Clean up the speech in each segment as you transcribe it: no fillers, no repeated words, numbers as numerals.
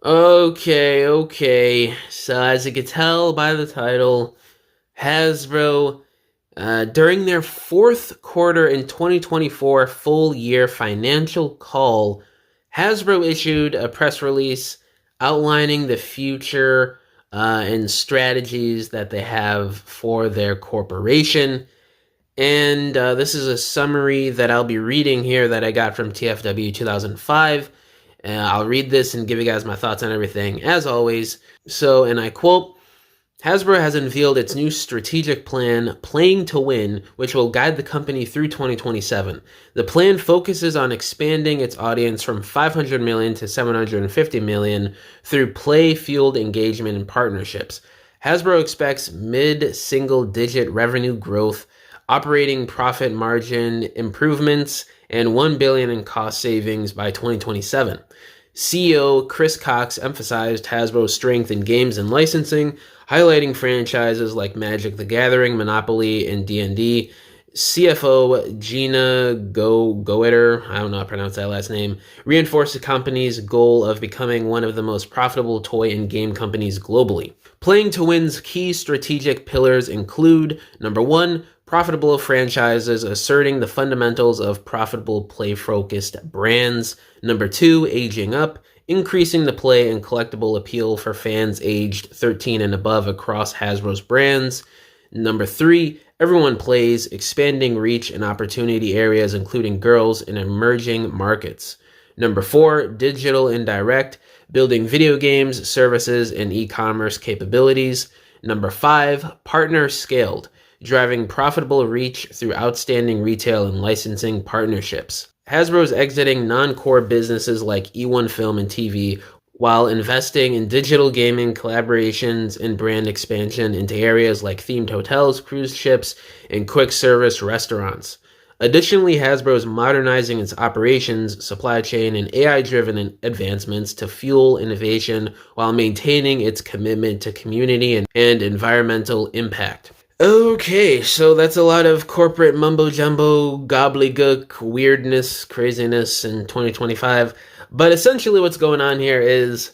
Okay. So, as you can tell by the title, Hasbro, during their fourth quarter in 2024 full year financial call, Hasbro issued a press release outlining the future and strategies that they have for their corporation. And this is a summary that I'll be reading here that I got from TFW 2005. I'll read this and give you guys my thoughts on everything, as always. So, and I quote, Hasbro has unveiled its new strategic plan, Playing to Win, which will guide the company through 2027. The plan focuses on expanding its audience from 500 million to 750 million through play-fueled engagement and partnerships. Hasbro expects mid-single-digit revenue growth, operating profit margin improvements, and $1 billion in cost savings by 2027. CEO Chris Cox emphasized Hasbro's strength in games and licensing, highlighting franchises like Magic the Gathering, Monopoly, and D&D. CFO Gina Goetter, I don't know how to pronounce that last name, reinforced the company's goal of becoming one of the most profitable toy and game companies globally. Playing to Win's key strategic pillars include, number one, profitable franchises asserting the fundamentals of profitable play-focused brands. Number two, aging up, increasing the play and collectible appeal for fans aged 13 and above across Hasbro's brands. Number three, everyone plays, expanding reach and opportunity areas including girls in emerging markets. Number four, digital and direct, building video games, services, and e-commerce capabilities. Number five, partner scaled, driving profitable reach through outstanding retail and licensing partnerships. Hasbro is exiting non-core businesses like E1 Film and TV while investing in digital gaming, collaborations, and brand expansion into areas like themed hotels, cruise ships, and quick service restaurants. Additionally, Hasbro is modernizing its operations, supply chain, and AI-driven advancements to fuel innovation while maintaining its commitment to community and environmental impact. Okay, so that's a lot of corporate mumbo-jumbo, gobbledygook, weirdness, craziness in 2025. But essentially what's going on here is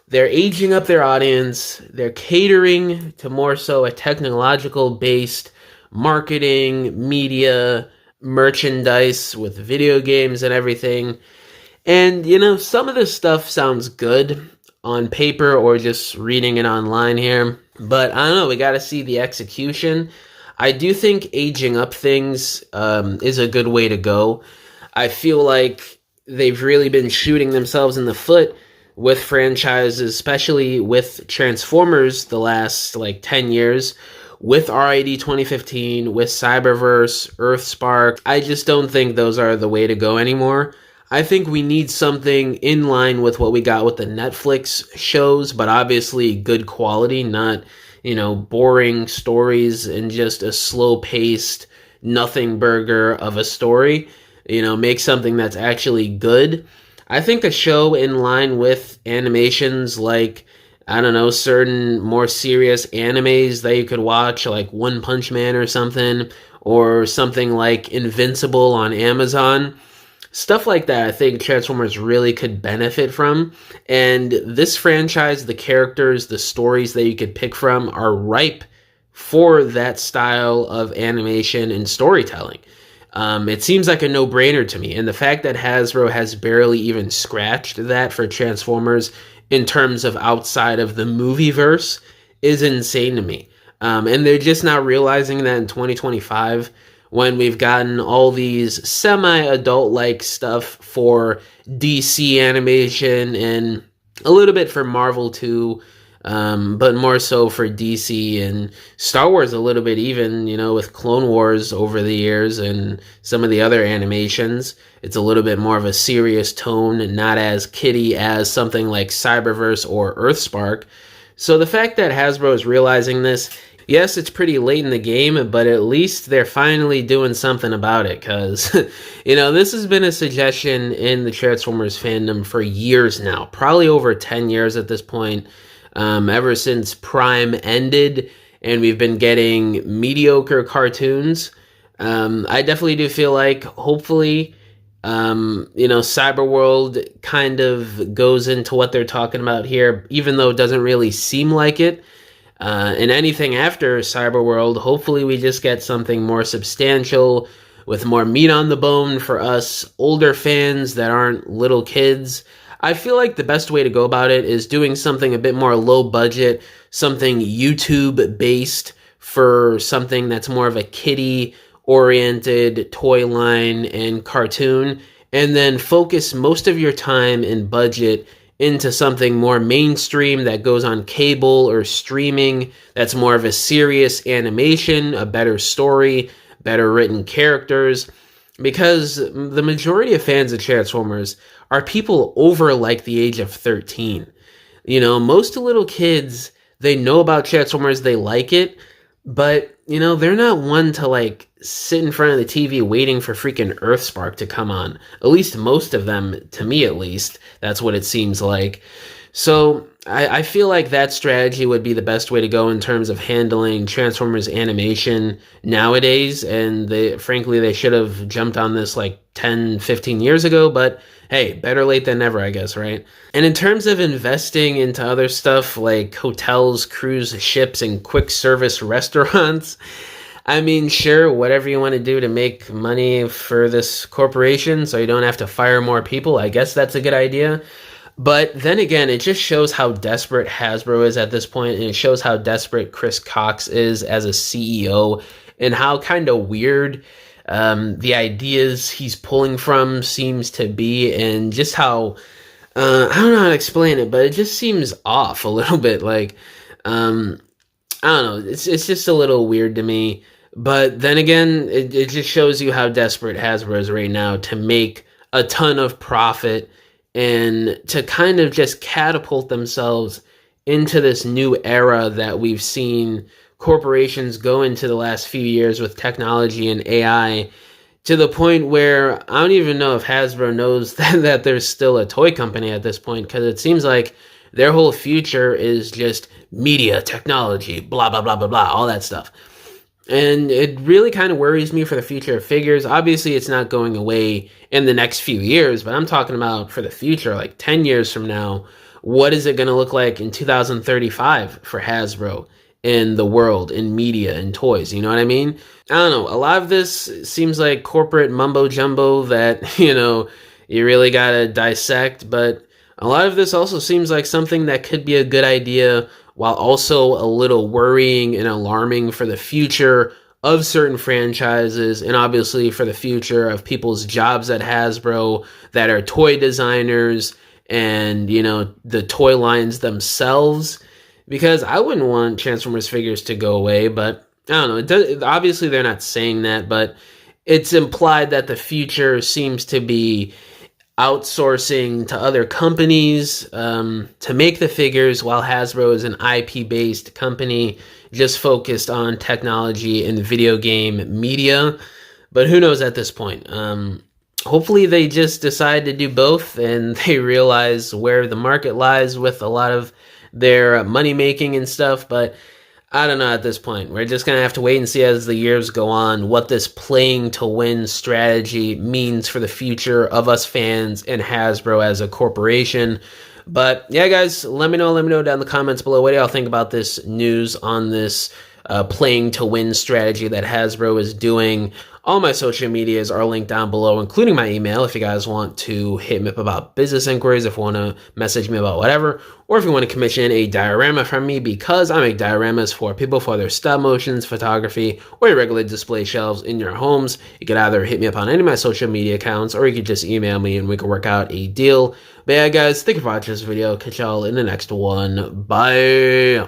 they're aging up their audience. They're catering to more so a technological-based marketing, media, merchandise with video games and everything. And, some of this stuff sounds good on paper or just reading it online here. But I don't know, we got to see the execution. I do think aging up things is a good way to go. I feel like they've really been shooting themselves in the foot with franchises, especially with Transformers the last 10 years, with RID 2015, with Cyberverse, Earthspark. I just don't think those are the way to go anymore. I think we need something in line with what we got with the Netflix shows, but obviously good quality, not, boring stories and just a slow-paced nothing burger of a story. Make something that's actually good. I think a show in line with animations like, I don't know, certain more serious animes that you could watch, like One Punch Man or something like Invincible on Amazon. Stuff like that, I think Transformers really could benefit from. And this franchise, the characters, the stories that you could pick from are ripe for that style of animation and storytelling. It seems like a no-brainer to me. And the fact that Hasbro has barely even scratched that for Transformers in terms of outside of the movieverse is insane to me. And they're just not realizing that in 2025, when we've gotten all these semi-adult-like stuff for DC animation and a little bit for Marvel too, but more so for DC and Star Wars a little bit even, with Clone Wars over the years and some of the other animations. It's a little bit more of a serious tone, not as kiddie as something like Cyberverse or Earthspark. So the fact that Hasbro is realizing this, yes, it's pretty late in the game, but at least they're finally doing something about it, because, this has been a suggestion in the Transformers fandom for years now, probably over 10 years at this point, ever since Prime ended, and we've been getting mediocre cartoons. I definitely do feel like, hopefully, Cyberworld kind of goes into what they're talking about here, even though it doesn't really seem like it. And anything after Cyberworld, hopefully we just get something more substantial with more meat on the bone for us older fans that aren't little kids. I feel like the best way to go about it is doing something a bit more low budget, something YouTube based for something that's more of a kiddie oriented toy line and cartoon, and then focus most of your time and budget into something more mainstream that goes on cable or streaming, that's more of a serious animation, a better story, better written characters. Because the majority of fans of Transformers are people over like the age of 13. Most little kids, they know about Transformers, they like it, but they're not one to like sit in front of the TV waiting for freaking Earthspark to come on. At least most of them, to me at least, that's what it seems like. So I feel like that strategy would be the best way to go in terms of handling Transformers animation nowadays. And frankly, they should have jumped on this like 10, 15 years ago. But hey, better late than never, I guess, right? And in terms of investing into other stuff like hotels, cruise ships, and quick service restaurants, I mean, sure, whatever you want to do to make money for this corporation so you don't have to fire more people, I guess that's a good idea. But then again, it just shows how desperate Hasbro is at this point, and it shows how desperate Chris Cox is as a CEO, and how kind of weird the ideas he's pulling from seems to be, and just how, I don't know how to explain it, but it just seems off a little bit. Like, I don't know, it's just a little weird to me. But then again, it just shows you how desperate Hasbro is right now to make a ton of profit and to kind of just catapult themselves into this new era that we've seen corporations go into the last few years with technology and AI, to the point where I don't even know if Hasbro knows that there's still a toy company at this point, because it seems like their whole future is just media, technology, blah, blah, blah, blah, blah, all that stuff. And it really kind of worries me for the future of figures. Obviously, it's not going away in the next few years, but I'm talking about for the future, like 10 years from now. What is it going to look like in 2035 for Hasbro in the world, in media, in toys? You know what I mean? I don't know. A lot of this seems like corporate mumbo jumbo that, you really got to dissect. But a lot of this also seems like something that could be a good idea, while also a little worrying and alarming for the future of certain franchises, and obviously for the future of people's jobs at Hasbro that are toy designers and, the toy lines themselves. Because I wouldn't want Transformers figures to go away, but I don't know. Obviously, they're not saying that, but it's implied that the future seems to be outsourcing to other companies to make the figures, while Hasbro is an IP-based company just focused on technology and video game media. But who knows at this point? Hopefully they just decide to do both, and they realize where the market lies with a lot of their money making and stuff. But I don't know at this point. We're just going to have to wait and see as the years go on what this playing to win strategy means for the future of us fans and Hasbro as a corporation. But yeah, guys, let me know down in the comments below. What do y'all think about this news on this playing to win strategy that Hasbro is doing? All my social medias are linked down below, including my email if you guys want to hit me up about business inquiries, if you want to message me about whatever, or if you want to commission a diorama from me, because I make dioramas for people for their stop motions, photography, or your regular display shelves in your homes. You could either hit me up on any of my social media accounts, or you could just email me and we can work out a deal. But yeah, guys, thank you for watching this video. Catch y'all in the next one. Bye!